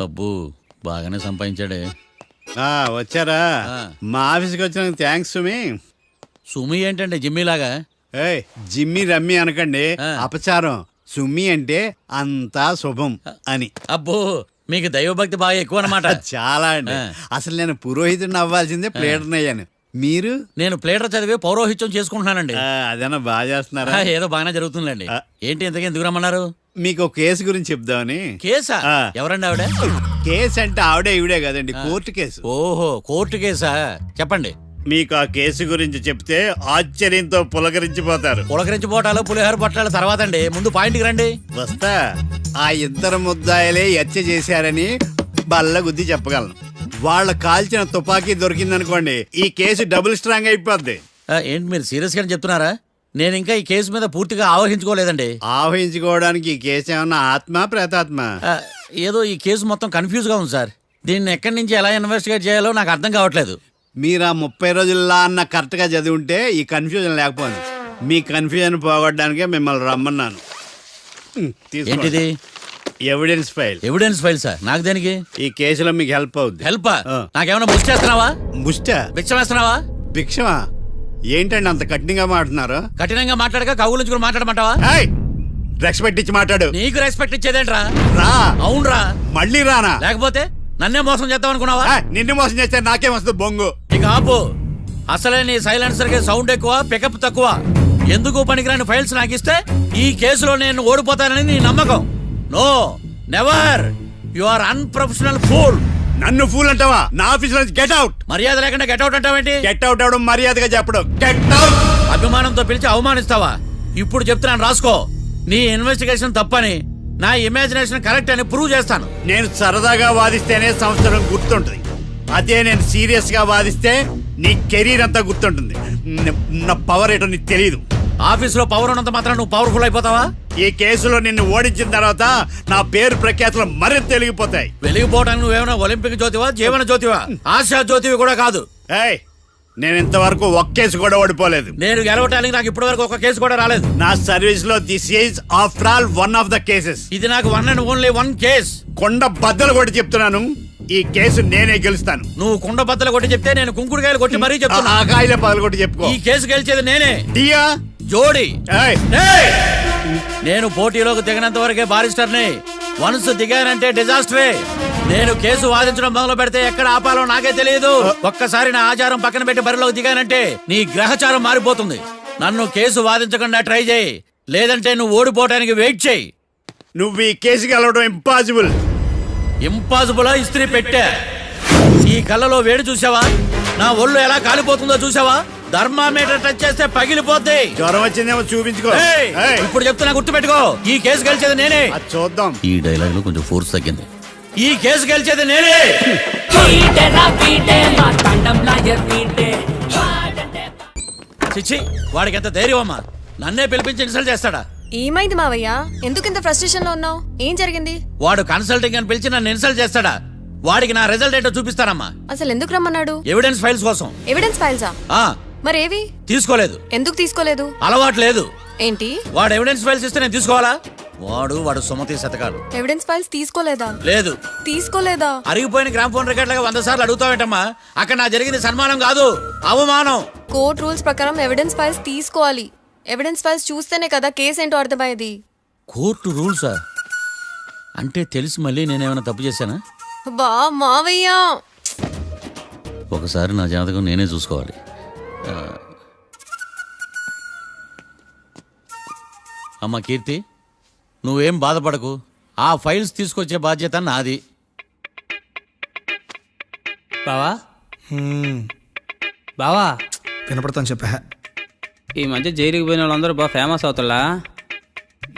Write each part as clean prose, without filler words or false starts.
అబ్బో బాగానే సంపాదించాడే. వచ్చారా? మా ఆఫీస్కి వచ్చిన థ్యాంక్స్ సుమి. సుమి ఏంటంటే జిమ్మీలాగా? ఏయ్ జిమ్మి రమ్మి అనకండి, అపచారం. సుమి అంటే అంతా శుభం అని. అబ్బో మీకు దైవభక్తి బాగా ఎక్కువ అనమాట. చాలా అండి. అసలు నేను పురోహితుడిని అవ్వాల్సిందే ప్లేటర్ని అయ్యాను. మీరు? నేను ప్లేటర్ చదివి పౌరోహిత్యం చేసుకుంటున్నానండి. అదేనా బాగా చేస్తున్నారా? ఏదో బాగానే జరుగుతుందండి. ఏంటి ఇంతకీ ఎందుకు రమ్మన్నారు? మీకు ఒక కేసు గురించి చెప్దామని. కేసా? ఎవరండి ఆవిడ? కేసు అంటే ఆవిడే ఈవిడే కదండి, కోర్టు కేసు. ఓహో కోర్టు కేసా, చెప్పండి. మీకు ఆ కేసు గురించి చెప్తే ఆశ్చర్యంతో పులకరించిపోతారు. పులకరించిపోవటాలు పులిహోర పట్టాల తర్వాత అండి, ముందు పాయింట్కి రండి. వస్తా. ఆ ఇద్దరు ముద్దాయలే హత్య చేశారని బల్లగుద్ది చెప్పగలను. వాళ్ళ కాల్చిన తుపాకీ దొరికిందనుకోండి, ఈ కేసు డబుల్ స్ట్రాంగ్ అయిపోద్ది. ఏంటి మీరు సీరియస్ గానే చెప్తున్నారా? నేను ఇంకా ఈ కేసు మీద పూర్తిగా ఆవహించుకోలేదండి. ఆవహించుకోవడానికి ఈ కేసు ఏమన్నా ఆత్మ ప్రేతాత్మ? ఏదో ఈ కేసు మొత్తం కన్ఫ్యూజ్ గా ఉంది సార్. దీన్ని ఎక్కడి నుంచి ఎలా ఇన్వెస్టిగేట్ చేయాలో నాకు అర్థం కావట్లేదు. మీరు ఆ 30 రోజుల్లో అన్న కరెక్ట్ గా చదివి ఉంటే ఈ కన్ఫ్యూజన్ లేకపోయింది. మీ కన్ఫ్యూజన్ పోగొట్టడానికే మిమ్మల్ని రమ్మన్నాను. ఏంటిది? Evidence file. Evidence file sir? నాకు దేనికి? ఈ కేసులో మీకు హెల్ప్ అవుద్ది. హెల్ప్? నాకేమైనా బుక్ చేస్తున్నావా? ముష్ట భిక్ష వేస్తున్నావా? భిక్షమా? ఏంటండి అంత కఠినంగా మాట్లాడుతున్నారు? కఠినంగా మాట్లాడక కవులు మాట్లాడమంటావా? రెస్పెక్ట్ ఇచ్చి మాట్లాడు. నీకు రెస్పెక్ట్ ఇచ్చేదేంట్రా? రా. అవునరా? మళ్ళీ రానా? లేకపోతే నన్నే మోసం చేద్దాం అనుకున్నావా? నిన్ను మోసం చేస్తే నాకేం వస్తుంది బొంగు? ఇక ఆపు. అసలే నీ సైలెన్సర్ కి సౌండ్ ఎక్కువ, పికప్ తక్కువ. ఎందుకు పనికిరాని ఫైల్స్ నాకు ఇస్తే ఈ కేసులో నేను ఓడిపోతానని నీ నమ్మకం. No, never. You are unprofessional fool. నన్ను ఫూల్ అంటావా? నా ఆఫీస్ నుంచి గెట్ అవుట్. మర్యాద లేకుండా గెట్ అవుట్ అంటావేంటి? గెట్ అవుట్ అవడం మర్యాదగా చెప్పడం. Get out. అభిమానంతో పిలిచి అవమానిస్తావా? ఇప్పుడు చెప్తున్నాను రాసుకో. నీ ఇన్వెస్టిగేషన్ తప్పని, నా ఇమాజినేషన్ కరెక్ట్ అని ప్రూవ్ చేస్తాను. నేను సరదాగా వాదిస్తేనే సంవత్సరం గుర్తుంటుంది. అదే నేను సీరియస్ గా వాదిస్తే నీ కెరీర్ అంతా గుర్తుంటుంది. నా పవర్ ఏంటో నీకు తెలియదు. ఆఫీసులో పవర్ ఉన్నంత మాత్రం నువ్వు పవర్ఫుల్ అయిపోతావా? ఈ కేసులో నిన్ను ఓడించిన తర్వాత నా పేరు ప్రఖ్యాతులు మరింత వెలిగిపోతాయి. వెలిగిపోవడానికి నువ్వేమైనా ఒలింపిక్ జ్యోతివా, జీవన జ్యోతివా? ఆశా జ్యోతివి కూడా కాదు. నేను ఇంతవరకు ఒక్క కేసు కూడా ఓడిపోలేదు. నేను గెలవటానికి నాకు ఇప్పటి వరకు ఒక కేసు కూడా రాలేదు. నా సర్వీస్ లో this is after all one of the cases. ఇది నాకు one and only one case. కొండ బద్దలు కొట్టి చెప్తున్నాను, ఈ కేసు నేనే గెలుస్తాను. నువ్వు కుండ బద్దలు కొట్టి చెప్తే నేను కుంకుడుకాయలు కొట్టి మరీ చెప్తాను. ఆ కాయల పదలు కొట్టి చెప్పుకో. ఈ కేసు గెలిచేది నేనే. డియా జోడి. నేను పోటీలోకి దిగినంత వరకే బారిస్టర్ని. వన్స్ దిగానంటే డిజాస్టరే. నేను కేసు వాదించడం మొదలు పెడితే ఎక్కడ ఆపాలో నాకే తెలియదు. ఒక్కసారి నా ఆచారం పక్కన పెట్టి బరిలోకి దిగానంటే నీ గ్రహచారం మారిపోతుంది. నన్ను కేసు వాదించకుండా ట్రై చేయి, లేదంటే నువ్వు ఓడిపోవటానికి వెయిట్ చేయి. నువ్వు ఈ కేసు గెలవడం ఇంపాసిబుల్. ఇంపాసిబులా? ఇస్త్రీ పెట్టా. ఈ కళ్ళలో వేడి చూసావా? నా ఒళ్ళు ఎలా కాలిపోతుందో చూసావా? థర్మామీటర్ టచ్ చేస్తే పగిలిపోద్ది. జ్వరం వచ్చిందేమో చూపించుకో. ఇప్పుడు చెప్తున్నా, గుర్తు పెట్టుకో. ఈ కేసు గెలిచేది నేనే. చూద్దాం. ఈ డైలాగ్ లో కొంచెం ఫోర్స్ తగ్గింది. ఈ కేసు గెలిచేది నేనే. చిచ్చి, వాడికి ఎంత ధైర్యం అమ్మా! నన్నే పిలిపించి ఇన్సల్ట్ చేస్తాడా? ఏమైంది మావయ్య? ఎందుకు ఇంత ఫ్రస్ట్రేషన్ లో ఉన్నావు? ఏం జరిగింది? వాడు కన్సల్టింగ్ అని పిలిచి నన్ను ఇన్సల్ట్ చేస్తాడా? వాడికి నా రిజల్ట్ ఏంటో చూపిస్తానమ్మా. అసలు ఎందుకు రమ్మన్నాడు? ఎవిడెన్స్ ఫైల్స్ కోసం. ఎవిడెన్స్ ఫైల్సా? మరేవి? తీసుకోలేదు. ఎందుకు తీసుకోలేదు? అలవాటు లేదు. ఏంటి? వాడు ఎవిడెన్స్ ఫైల్స్ ఇస్తే నేను తీసుకోవాలా? వాడు సుమతి శతకాలు. ఎవిడెన్స్ ఫైల్స్ తీసుకోలేదా? లేదు. తీసుకోలేదా? అరిగిపోయిన గ్రామ్ ఫోన్ రికార్డ్ లాగా 100 సార్లు అడుగుతావేంటమ్మా? అక్కడ నా జరిగింది సన్మానం కాదు, అవమానం. కోర్ట్ రూల్స్ ప్రకారం ఎవిడెన్స్ ఫైల్స్ తీసుకోవాలి. ఎవిడెన్స్ ఫైల్స్ చూస్తేనే కదా కేసు ఏంటో అర్థమయ్యేది. కోర్టు రూల్సా? అంటే తెలిసి మళ్ళీ నేనేమైనా తప్పు చేశానా? బా మావయ్య, ఒకసారి నా జాతకం నేనే చూసుకోవాలి. అమ్మ కీర్తి, నువ్వేం బాధపడకు. ఆ ఫైల్స్ తీసుకొచ్చే బాధ్యత నాది. బావా బావా వినపడతాను చెప్పా. ఈ మధ్య జైలుకి పోయిన వాళ్ళందరూ బాగా ఫేమస్ అవుతారా?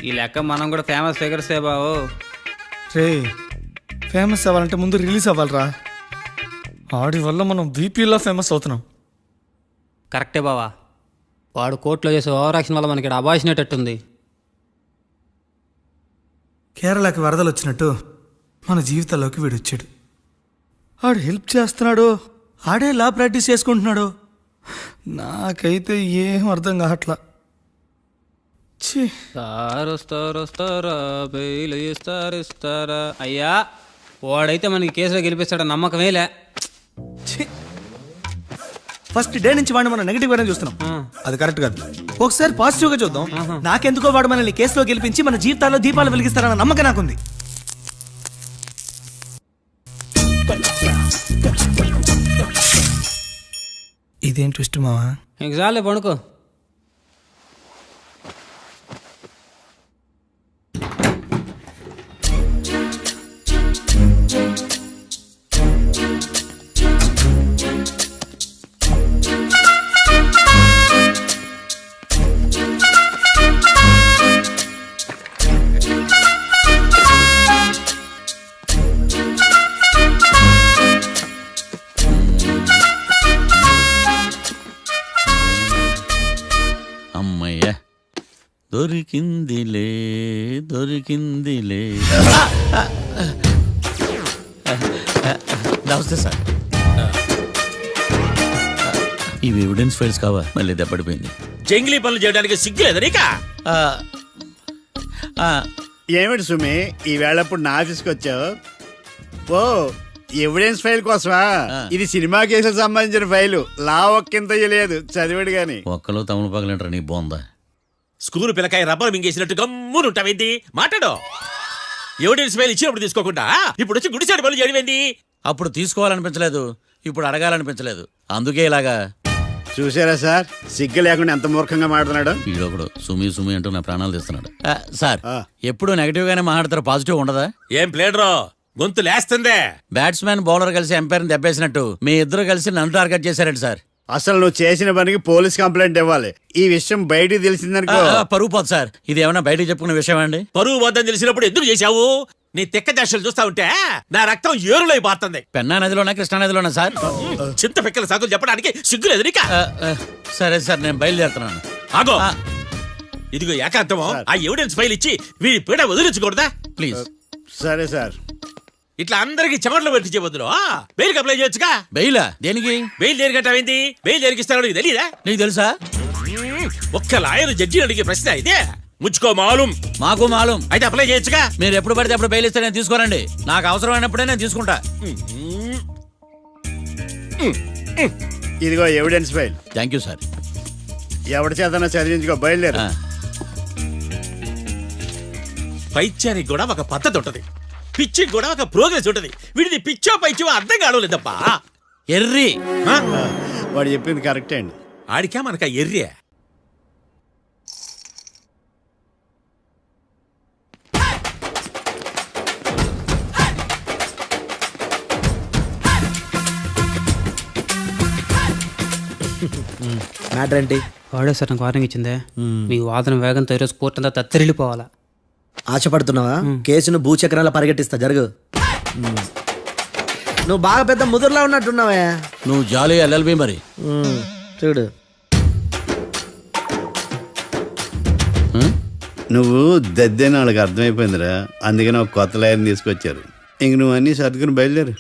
ఈ లెక్క మనం కూడా ఫేమస్ ఫిగర్సే బావు. రే, ఫేమస్ అవ్వాలంటే ముందు రిలీజ్ అవ్వాలిరా. ఆడి వల్ల మనం వీపీలో ఫేమస్ అవుతున్నాం. కరెక్టే బావా. వాడు కోర్టులో చేసే ఓవర్ యాక్షన్ వల్ల మనకి అబాయిసినట్టుంది. కేరళకి వరదలు వచ్చినట్టు మన జీవితాల్లోకి వీడు వచ్చాడు. ఆడు హెల్ప్ చేస్తున్నాడు, ఆడే లా ప్రాక్టీస్ చేసుకుంటున్నాడు. నాకైతే ఏం అర్థం కావట్లా. ఇస్తారా బెయిల్ ఇస్తారా? అయ్యా వాడైతే మనకి కేసులో గెలిపిస్తాడు నమ్మకమేలే. ఫస్ట్ డే నుంచి వాడిని మనం నెగిటివ్ గానే చూస్తున్నాం. అది కరెక్ట్ కాదు. ఒకసారి పాజిటివ్ గా చూద్దాం. నాకెందుకో వాడు మనల్ని కేసులో గెలిపించి మన జీవితాల్లో దీపాలు వెలిగిస్తారన్న నమ్మకం నాకుంది. ఇదేం ట్విస్ట్ మావా? ఇంక చాలే పడుకో. అమ్మయ్య దొరికిందిలే దొరికిందిలే. నమస్తే సార్. ఇవి ఎవిడెన్స్ ఫైల్స్ కావా? మళ్ళీ దెబ్బడిపోయింది. జంగిలీ పనులు చేయడానికి సిగ్గులేదు నీకా? ఏమిటి సుమి ఈ వేళప్పుడు నా ఆఫీస్కి వచ్చావు? ఓ ఎవిడెన్స్ ఫైల్ కోసమా? ఇది సినిమా కేసులకు సంబంధించిన ఫైలు. లా ఒక్కింత లేదు, చదివాడు గాని. ఒక్కలో తమను పగలంటారా నీ బోందా? School పిల్లకాయ rubber మింగేసినట్టు గమ్మునుంటావేంటి? మాట్లాడు. ఎవిడెన్స్ ఫైల్ ఇచ్చినప్పుడు తీసుకోకుండా ఇప్పుడు వచ్చి గుడిసాడు పనులు చేయడమేంటి? అప్పుడు తీసుకోవాలనిపించలేదు, ఇప్పుడు అడగాలనిపించలేదు, అందుకే ఇలాగా. చూసారా సార్, సిగ్గు లేకుండా ఎంత మూర్ఖంగా మాట్లాడుతున్నాడు. వీడొకడు సుమి సుమి అంటూ నా ప్రాణాలు తీస్తున్నాడు. సార్ ఆ. ఎప్పుడు నెగిటివ్ గానే మాట్లాడతారు, పాజిటివ్ ఉండదా? ఏం ప్లేడరో గొంతు లేస్తుందే. బ్యాట్స్మెన్ బౌలర్ కలిసి ఎంపైర్ దెబ్బేసినట్టు మీ ఇద్దరు కలిసి నన్ను టార్గెట్ చేశారండి సార్. అసలు నువ్వు చేసిన పనికి పోలీస్ కంప్లైంట్ ఇవ్వాలి. ఈ విషయం బయటికి తెలిసిందనుకో పరువు పోదు సార్. ఇది ఏమన్నా బయటకు చెప్పుకున్న విషయం అండి? పరువు వద్దని తెలిసినప్పుడు ఎందుకు చేశావు? నీ తెక్క దశలు చూస్తా ఉంటే నా రక్తం ఏరులై పారుతుంది. పెన్నా నదిలోనా కృష్ణా నదిలోనా సార్? చింత పిక్కల సాకులు చెప్పడానికి సిగ్గులేదు నీకా? సరే సార్, నేను బయలుదేరుతున్నాను. ఆగో, ఇదిగో ఏకాంతమో ఆ ఎవిడెన్స్ ఫైల్ ఇచ్చి వీడి పీడ వదిలించకూడదా? ప్లీజ్. సరే సార్. ఇట్లా అందరికి చెమటలు పెట్టి చేయవద్దు. బెయిల్ అప్లై చేయొచ్చుగా. బెయిలా? దేనికి? బెయిల్ దేనికంటావేంటి? బెయిల్ దేనికిస్తానో నీకు తెలీదా? నీకు తెలుసా? ఒక్క లాయర్ జడ్జి అడిగే ప్రశ్న ఇదే. ముచ్చుకో మాలూం. మాకు మాలూం. అయితే అప్లై చేయొచ్చుగా. మీరు ఎప్పుడు పడితే అప్పుడు బెయిల్ ఇస్తే నేను తీసుకోనండి. నాకు అవసరమైనప్పుడే నేను తీసుకుంటా. ఇదిగో evidence file. Thank you sir. ఎవరి చేతనా చదివించుకో, బయలుదేరు. పైత్యానికి కూడా ఒక పద్ధతి ఉంటది, పిచ్చికి కూడా ఒక ప్రోగ్రెస్ ఉంటది. వీడిది పిచ్చో పైచో అర్థం కావలేదప్పా. ఎర్రి. వాడు చెప్పింది కరెక్టే అండి. ఆడికా మనక ఎర్రే. మ్యాటర్ ఏంటి? వాడే సార్ నాకు వార్నింగ్ ఇచ్చిందే. మీ వాదన వేగంతో ఈరోజు కోర్టు అంతా తత్తరిల్లిపోవాలా. ఆశపడుతున్నావా? కేసును భూచక్రాల పరిగెట్టిస్తా, జరుగు. నువ్వు బాగా పెద్ద ముదురులా ఉన్నట్టున్నావే. నువ్వు జాలి ఎల్ఎల్బి మరి. చూడు, నువ్వు దద్దేని వాళ్ళకి అర్థమైపోయిందిరా. అందుకని ఒక కొత్త లాయర్ని తీసుకొచ్చారు. ఇంక నువ్వు అన్నీ సర్దుకుని బయలుదేరు.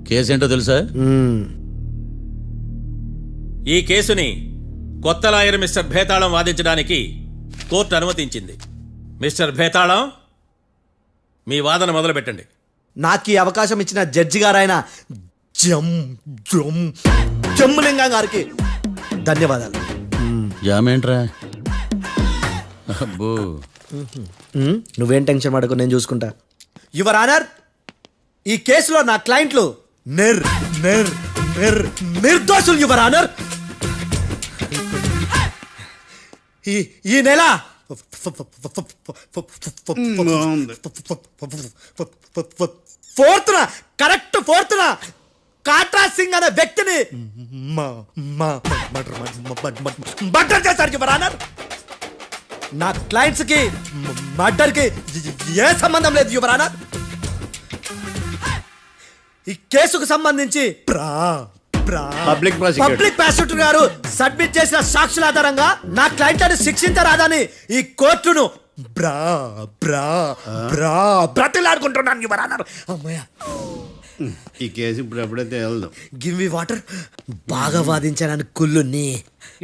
కేసు ఏంటో తెలుసా? ఈ కేసుని కొత్త లాయర్ మిస్టర్ భేతాళం వాదించడానికి కోర్టు అనుమతించింది. మిస్టర్ భేతాళం, మీ వాదన మొదలు పెట్టండి. నాకు ఈ అవకాశం ఇచ్చిన జడ్జి గారైన జమ్ములింగం గారికి ధన్యవాదాలు. జామేంట్రా? అబ్బో, నువ్వేం టెన్షన్ పడకు, నేను చూసుకుంటా. యువర్ ఆనర్, ఈ కేసులో నా క్లయింట్లు నిర్దోషులు యువర్ ఆనర్. ఈ నెల ఫోర్త్న కాట్రా సింగ్ అనే వ్యక్తిని మర్డర్ చేశారు యువర్ ఆనర్. నా క్లయింట్స్ కి మర్డర్ కి ఏ సంబంధం లేదు యువర్ ఆనర్. ఈ కేసుకు సంబంధించి పబ్లిక్ ప్రాసిక్యూటర్ గారు సబ్మిట్ చేసిన సాక్షుల ఆధారంగా నా క్లయింట్ శిక్షించరాదని ఈ కోర్టును బ్రతిలాడుకుంటున్నాను యువర్ ఆనర్. అమ్మయ్య, ఈ కేసు ఇప్పుడు ఎప్పుడైతే తేలదు. Give me water. బాగా వాదించాను కుళ్ళుని.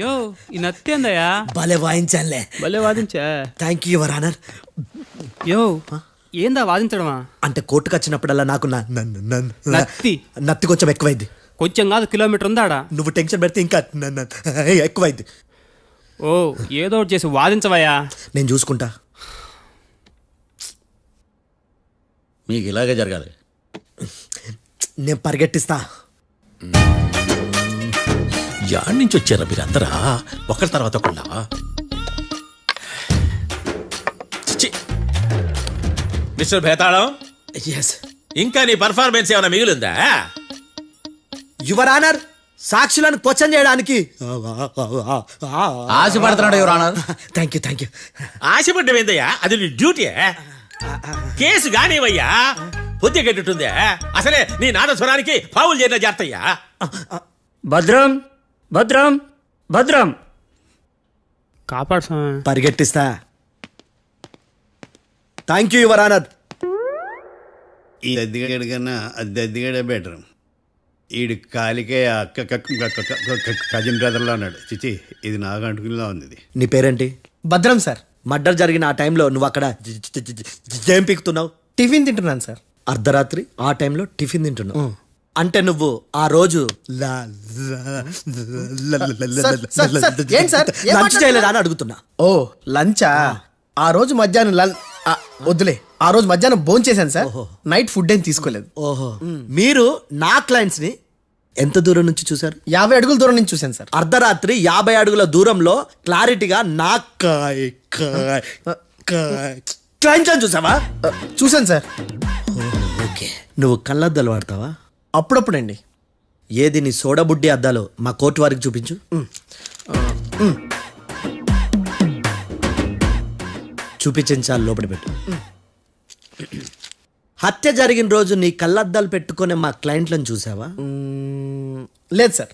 యో ఈ నత్తేందయ్యా భలే వాయించానులే. భలే వాదించా. Thank you your honour. యో ఏందా వాదించడమా? అంటే కోర్టుకు వచ్చినప్పుడల్లా నాకు నత్తి. నత్తి కొంచెం ఎక్కువైంది. కొంచెం కాదు కిలోమీటర్ ఉందాడా. నువ్వు టెన్షన్ పెడితే ఇంకా ఎక్కువైంది. ఓ ఏదో ఒకటి చేసి వాదించవయ్యా. నేను చూసుకుంటా. మీకు ఇలాగే జరగాలి. నేను పరిగెట్టిస్తా. యాడ్ నుంచి వచ్చారా మీరందరా ఒకరి తర్వాత ఒకళ్ళ? మిస్టర్ భేతాళం, ఎస్ ఇంకా నీ పర్ఫార్మెన్స్ ఏమైనా మిగిలిందా? యువర్ ఆనర్, సాక్షులను క్వశ్చన్ చేయడానికి. ఆశపడుతున్నాడు your honour. Thank you thank you. ఆశపడ్డం ఏందయ్యా? అది నీ డ్యూటీ. కేసు గానివయ్యా, బుద్ధి గట్టుందే. అసలే నీ నాదస్వరానికి పావులు చేరిన జాతయ్యా. భద్రం భద్రం భద్రం. కాపాడు స్వామి. పరిగెట్టిస్తా. Thank you your honour. ఈ దద్దిగడి కన్నా అది దద్దిగడే బెటర్. ఈడు కాలికే కజిన్ బ్రదర్లో ఉన్నాడు. చిచి, ఇది నాకు అంటుకునిలా ఉంది. ఇది నీ పేరేంటి? భద్రం సార్. మర్డర్ జరిగిన ఆ టైంలో నువ్వు అక్కడ ఏం పీకుతున్నావు? టిఫిన్ తింటున్నాను సార్. అర్ధరాత్రి ఆ టైంలో టిఫిన్ తింటున్నావు అంటే నువ్వు ఆ రోజు ఏంటి సార్? లంచ్ చేయలేదా అని అడుగుతున్నా. ఓ లంచా? ఆ రోజు మధ్యాహ్నం వద్దులే, ఆ రోజు మధ్యాహ్నం భోజనం చేశాను సార్. నైట్ ఫుడ్ ఏం తీసుకోలేదు. ఓహో, మీరు నా క్లయింట్స్ ని ఎంత దూరం నుంచి చూశారు? 50 అడుగుల దూరం నుంచి చూశాను సార్. అర్ధరాత్రి 50 అడుగుల దూరంలో క్లారిటీగా నా క్లయింట్స్ అని చూసావా? చూశాను సార్. ఓకే, నువ్వు కళ్ళద్దాలు వాడతావా? అప్పుడప్పుడండి. ఏది నీ సోడబుడ్డి అద్దాలు మా కోర్టు వారికి చూపించు. చూపించాలి, లోపల పెట్టు. హత్య జరిగిన రోజు నీ కళ్ళద్దాలు పెట్టుకునే మా క్లయింట్లను చూసావా? లేదు sir.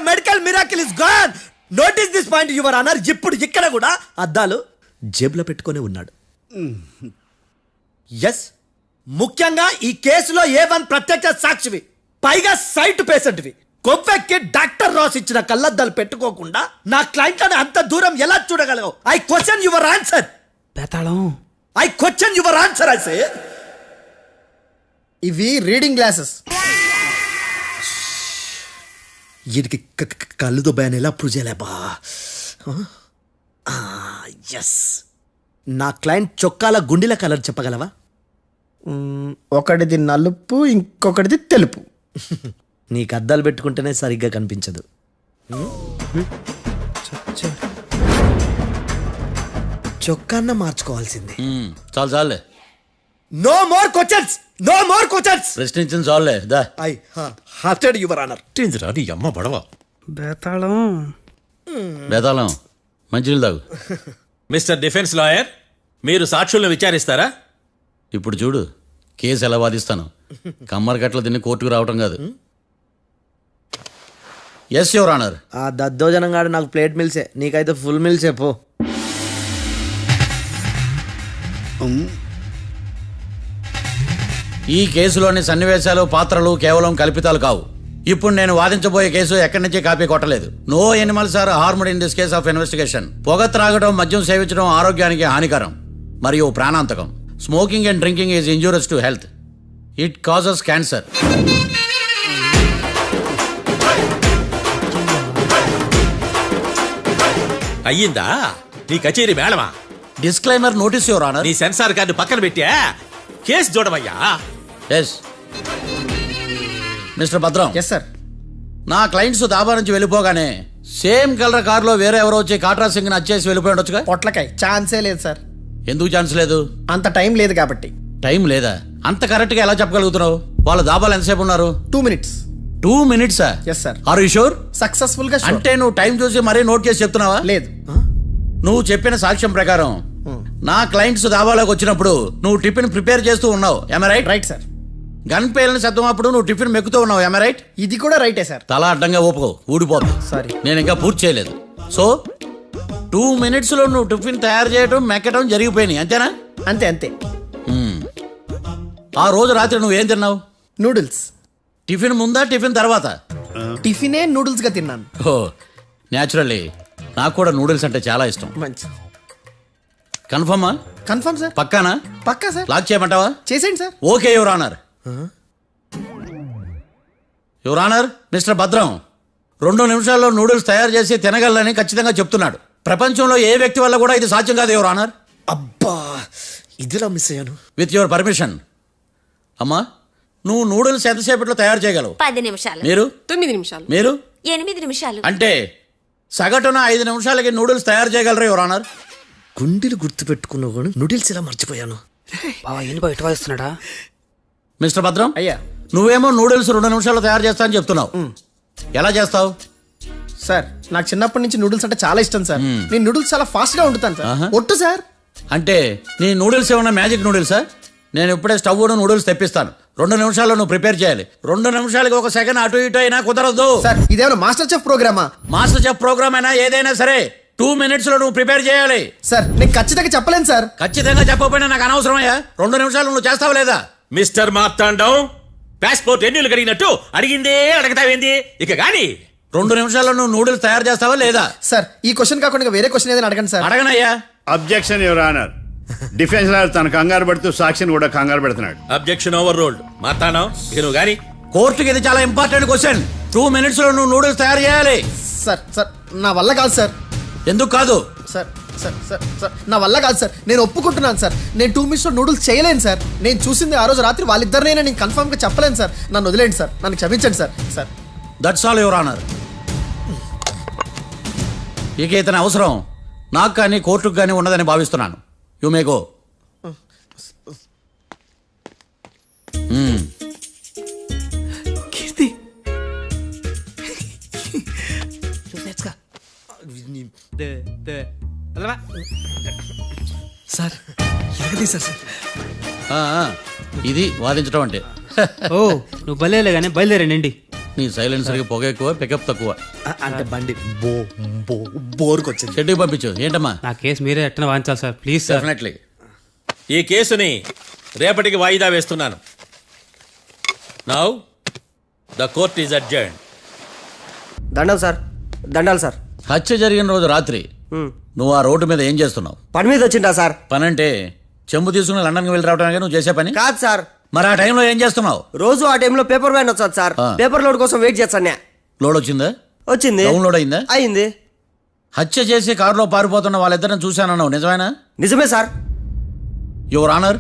Medical miracle is gone. Notice this point your honour. ఇప్పుడు ఇక్కడ కూడా అద్దాలు జేబులో పెట్టుకొని ఉన్నాడు. ఎస్, ముఖ్యంగా ఈ కేసులో A1 ప్రత్యక్ష సాక్షివి, పైగా సైట్ పేషెంట్వి. కొవ్వెక్కి డాక్టర్ రాస్ ఇచ్చిన కళ్ళద్దాలు పెట్టుకోకుండా నా క్లయింట్లను అంత దూరం ఎలా చూడగలవు? I question your answer. బేతాళం. I question your answer. I say ఇవి రీడింగ్ గ్లాసెస్. వీడికి కళ్ళు దుబ్బాయని ఎలా ప్రూవ్ చేయలేబా? ఎస్, నా క్లయింట్ చొక్కాల గుండెల కలర్ చెప్పగలవా? ఒకటిది నలుపు, ఇంకొకటిది తెలుపు. నీకు అద్దాలు పెట్టుకుంటేనే సరిగ్గా కనిపించదు. చొక్కాన్న మార్చుకోవాల్సింది. చాలు చాలులే, no more questions, no more questions. ప్రశ్నించిన చాలులే. దా ఐ హార్టెడ్ యువర్ ఆనర్. ఏందిరా నీ అమ్మ బడవ? బేతాళం. బేతాళం, మంచినీళ్ళు తాగు. మిస్టర్ డిఫెన్స్ లాయర్, మీరు సాక్షులను విచారిస్తారా? ఇప్పుడు చూడు కేసు ఎలా వాదిస్తాను. కమ్మరి కట్టలు తిని కోర్టుకు రావటం కాదు. Yes your honour. ఆ దద్దోజనంగాడు నాకు ప్లేట్ మిల్సే, నీకైతే ఫుల్ మిల్సే పో. ఈ కేసులోని సన్నివేశాలు, పాత్రలు కేవలం కల్పితాలు కావు. ఇప్పుడు నేను వాదించబోయే కేసు ఎక్కడి నుంచి కాపీ కొట్టలేదు. No animals are harmed in this case of investigation. పొగ త్రాగడం, మద్యం సేవించడం ఆరోగ్యానికి హానికరం మరియు ప్రాణాంతకం. Smoking and drinking is injurious to health. It causes cancer. అయ్యిందా నీ కచేరీ మేడమా? Disclaimer notice your honour. నీ సెన్సార్ కార్డు పక్కన పెట్టా కేసు చూడమయ్యా. Yes mister Bhadram. Yes sir. నా క్లయింట్స్ దాబా నుంచి వెళ్ళిపోగానే సేమ్ కలర్ కారులో వేరే ఎవరో వచ్చి కాట్రా సింగ్ ని వచ్చేసి వెళ్ళిపోయి ఉండొచ్చుగా. పొట్లకాయ ఛాన్సే లేదు సార్. ఎందుకు ఛాన్స్ లేదు? అంత టైం లేదు కాబట్టి. టైం లేదా? అంత కరెక్ట్ గా ఎలా చెప్పగలుగుతున్నావు? వాళ్ళ దాబాలు ఎంతసేపు ఉన్నారు? 2 minutes. 2 minutes? Yes sir. Are you sure? Successful గా sure. అంటే నువ్వు టైం చూసి మరీ నోట్ చేసి చెప్తున్నావా? లేదు. నువ్వు చెప్పిన సాక్ష్యం ప్రకారం నా క్లయింట్స్ దాబాలోకి వచ్చినప్పుడు నువ్వు టిఫిన్ ప్రిపేర్ చేస్తూ ఉన్నావు. ఎమ్ రైట్? Right sir. గన్ పేలిన శబ్దం అప్పుడు నువ్వు టిఫిన్ మెక్కుతూ ఉన్నావు. ఎమ్ రైట్? ఇది కూడా రైటే సార్. తల అడ్డంగా ఊపుకో, ఊడిపోతుంది. సారీ. నేను ఇంకా పూర్తి చేయలేదు. సో 2 minutes లో నువ్వు టిఫిన్ తయారు చేయడం, మెక్కడం జరిగిపోయినాయి, అంతేనా? అంతే అంతే. ఆ రోజు రాత్రి నువ్వేం తిన్నావు? నూడిల్స్. టిఫిన్ ముందా టిఫిన్ తర్వాత? టిఫినే నూడిల్స్ గా తిన్నాను. ఓ న్యాచురల్లీ నాకు కూడా నూడిల్స్ అంటే చాలా ఇష్టం. మంచి. కన్ఫర్మా? Confirm sir. పక్కానా? పక్కా సార్. లాక్ చేయమంటావా? చేసేయండి sir. Okay your honour. Your honour, mister Bhadram 2 నిమిషాల్లో నూడిల్స్ తయారు చేసి తినగలని ఖచ్చితంగా చెప్తున్నాడు. ప్రపంచంలో ఏ వ్యక్తి వల్ల కూడా ఇది సాధ్యం కాదు యువర్ ఆనర్. అబ్బా, ఇదిలా మిస్ అయ్యాను. With your permission. అమ్మా, నువ్వు నూడిల్స్ ఎంతసేపట్లో తయారు చేయగలవు? 10 నిమిషాలు. మీరు? 9 నిమిషాలు. మీరు? 8 నిమిషాలు. అంటే సగటున 5 నిమిషాలకి నూడిల్స్ తయారు చేయగలరు యువర్ ఆనర్. గుండెలు గుర్తు పెట్టుకున్నావు కానీ నూడిల్స్ ఇలా మర్చిపోయాను. బావా ఏంటి బయట వాయిస్తున్నాడా? మిస్టర్ భద్రం, అయ్యా. నువ్వేమో నూడిల్స్ 2 నిమిషాల్లో తయారు చేస్తా అని చెప్తున్నావు. ఎలా చేస్తావు? సార్, నాకు చిన్నప్పటి నుంచి నూడిల్స్ అంటే చాలా ఇష్టం సార్. నేను నూడిల్స్ చాలా ఫాస్ట్ గా వండుతాను సార్. ఒట్టు సార్. అంటే నీ నూడిల్స్ ఏమన్నా మ్యాజిక్ నూడిల్సా? నేను ఇప్పుడే స్టవ్ నూడిల్స్ తెప్పిస్తాను. 2 నిమిషాల్లో నువ్వు ప్రిపేర్ చేయాలి. 2 నిమిషాలకి 1 సెకండ్ అటు ఇటు అయినా కుదరదు. సార్, ఇదేమైనా మాస్టర్ చెఫ్ ప్రోగ్రామా? మాస్టర్ చెఫ్ ప్రోగ్రామ్ అయినా ఏదైనా సరే 2 minutes లో నువ్వు ప్రిపేర్ చేయాలి. సార్, నేను ఖచ్చితంగా చెప్పలేను సార్. ఖచ్చితంగా చెప్పకపోయినా నాకు అనవసరమయ్యా. 2 నిమిషాలు నువ్వు చేస్తావా లేదా? మిస్టర్ మార్తాండం, పాస్పోర్ట్ ఎన్నిలు కడిగినట్టు అడిగిందే అడగతావేంది? ఇక గాని 2 నిమిషాల్లో నువ్వు నూడిల్స్ తయారు చేస్తావా లేదా? సార్, ఈ క్వశ్చన్ కాకుండా వేరే క్వశ్చన్ ఏదైనా అడగండి సార్. అడగనయ్యా. Objection your honour. Defence lawyer తన కంగారు పెడుతూ సాక్షిని కూడా కంగారు పెడుతున్నాడు. Objection over rolled. మార్తాండం, ఇక నువ్వు గాని. కోర్టుకి ఇది చాలా ఇంపార్టెంట్ క్వశ్చన్. 2 minutes లో నువ్వు నూడిల్స్ తయారు చేయాలి. సార్ సార్, నా వల్ల కాదు సార్. ఎందుకు కాదు? సార్ సార్ సార్ సార్, నా వల్ల కాదు సార్. నేను ఒప్పుకుంటున్నాను సార్. నేను 2 minutes లో నూడిల్స్ చేయలేను సార్. నేను చూసింది ఆ రోజు రాత్రి వాళ్ళిద్దరినైనా నేను కన్ఫర్మ్ గా చెప్పలేను సార్. నన్ను వదిలేండి సార్. నన్ను క్షమించండి sir. Sir, that's all your honour. ఇక ఇతని అవసరం నాకు కానీ కోర్టుకు కానీ ఉన్నదని భావిస్తున్నాను. You may go. Keerthi, sir ఎరగదీశారు సార్. ఇది వాదించడం అంటే. ఓ నువ్వు బలేలే కానీ బయలుదేరండి. నీ సైలెన్సర్కి పొగ ఎక్కువ, పికప్ తక్కువ. అంటే బండి బోర్కి వచ్చింది. షెడ్యూల్ పంపించు. ఏంటమ్మా? నా కేసు మీరే ఎట్టన వాయించాలి సార్, ప్లీజ్ సార్. డెఫినెట్లీ. ఈ కేసుని రేపటికి వాయిదా వేస్తున్నాను. Now the court is adjourned. దండాలు సార్, దండాలు సార్. హత్య జరిగిన రోజు రాత్రి నువ్వు ఆ రోడ్డు మీద ఏం చేస్తున్నావు? పని మీద వచ్చిందా సార్? పని అంటే చెంబు తీసుకుని లండన్కి వెళ్ళి రావడానికి నువ్వు చేసే పని కాదు సార్. మరి ఆ టైంలో ఏం చేస్తున్నావు? రోజు ఆ టైంలో పేపర్ వ్యాన్ వచ్చాది సార్. పేపర్ లోడ్ కోసం వెయిట్ చేస్తాను. లోడ్ వచ్చిందా? వచ్చింది. డౌన్లోడ్ అయిందా? అయింది. హత్య చేసి కారులో పారిపోతున్న వాళ్ళిద్దరిని చూశానన్నావు, నిజమేనా? నిజమే సార్. యువర్ ఆనర్,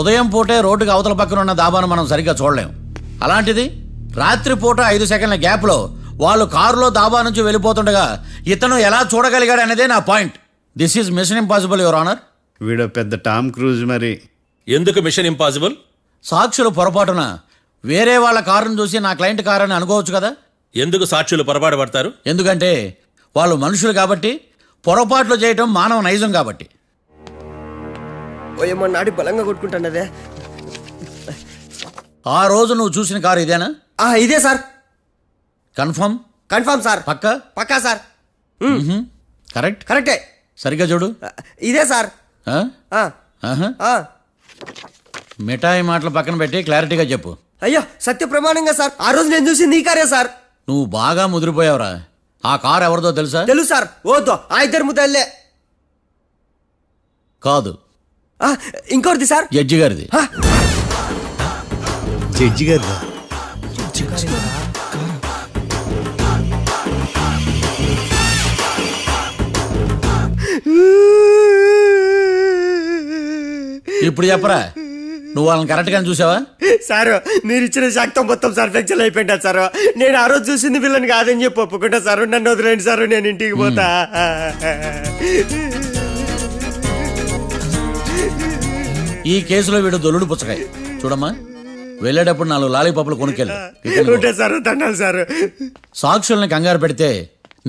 ఉదయం పూటే రోడ్డుకి అవతల పక్కన ఉన్న దాబాను మనం సరిగ్గా చూడలేం. అలాంటిది రాత్రి పూట 5 సెకండ్ల గ్యాప్లో వాళ్ళు కారులో దాబా నుంచి వెళ్ళిపోతుండగా ఇతను ఎలా చూడగలిగాడు అనేదే నా point. This is mission impossible your honour. వీడో పెద్ద టామ్ క్రూజ్ మరి. ఎందుకు మిషన్ ఇంపాసిబుల్? సాక్షులు పొరపాటున వేరే వాళ్ళ కారును చూసి నా క్లయింట్ కారు అని అనుకోవచ్చు కదా. ఎందుకు సాక్షులు పొరపాటు పడతారు? ఎందుకంటే వాళ్ళు మనుషులు కాబట్టి, పొరపాట్లు చేయటం మానవ నైజం కాబట్టి. ఓయమ్మ, నాడి బలంగా కొట్టుకుంటానదే. ఆ రోజు నువ్వు చూసిన కారు ఇదేనా? ఇదే సార్. కన్ఫర్మ్? Confirm sir. పక్కా? పక్కా సార్. కరెక్ట్? కరెక్టే. సరిగ్గా చూడు. ఇదే సార్. ఆ? ఆ, ఆహా. ఆ. మిఠాయి మాటలు పక్కన పెట్టి క్లారిటీగా చెప్పు. అయ్యో, సత్య ప్రమాణంగా సార్. ఆ రోజు నేను చూసి నీ కారే సార్. నువ్వు బాగా ముదిరిపోయావురా. ఆ కారు ఎవరిదో తెలుసా? తెలుసు సార్. ఓతో ఆ ఇద్దరు ముద్దల్లే. కాదు, ఇంకోటిది సార్. జడ్జి గారిది. జడ్జి గారు ఇప్పుడు చెప్పరా, నువ్వు వాళ్ళని కరెక్ట్ గానే చూసావా? సార్, మీరు ఇచ్చిన శాక్తం మొత్తం సార్ ఫ్రాక్చర్ అయిపోయింటా సార్. నేను ఆ రోజు చూసింది వీళ్ళని కాదని చెప్పి ఒప్పుకుంటా సార్. నన్ను వదిలేండి సార్, నేను ఇంటికి పోతా. ఈ కేసులో వీడు దొల్లుడు పుచ్చకాయ. చూడమ్మా, వెళ్ళేటప్పుడు 4 లాలీపాపులు కొనుక్కెళ్ళు. ఉంటా సార్, దండాలి సార్. సాక్షుల్ని కంగారు పెడితే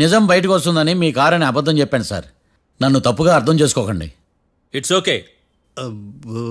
నిజం బయటకు వస్తుందని మీ కారని అబద్ధం చెప్పాను సార్. నన్ను తప్పుగా అర్థం చేసుకోకండి. It's okay. అబ్బో.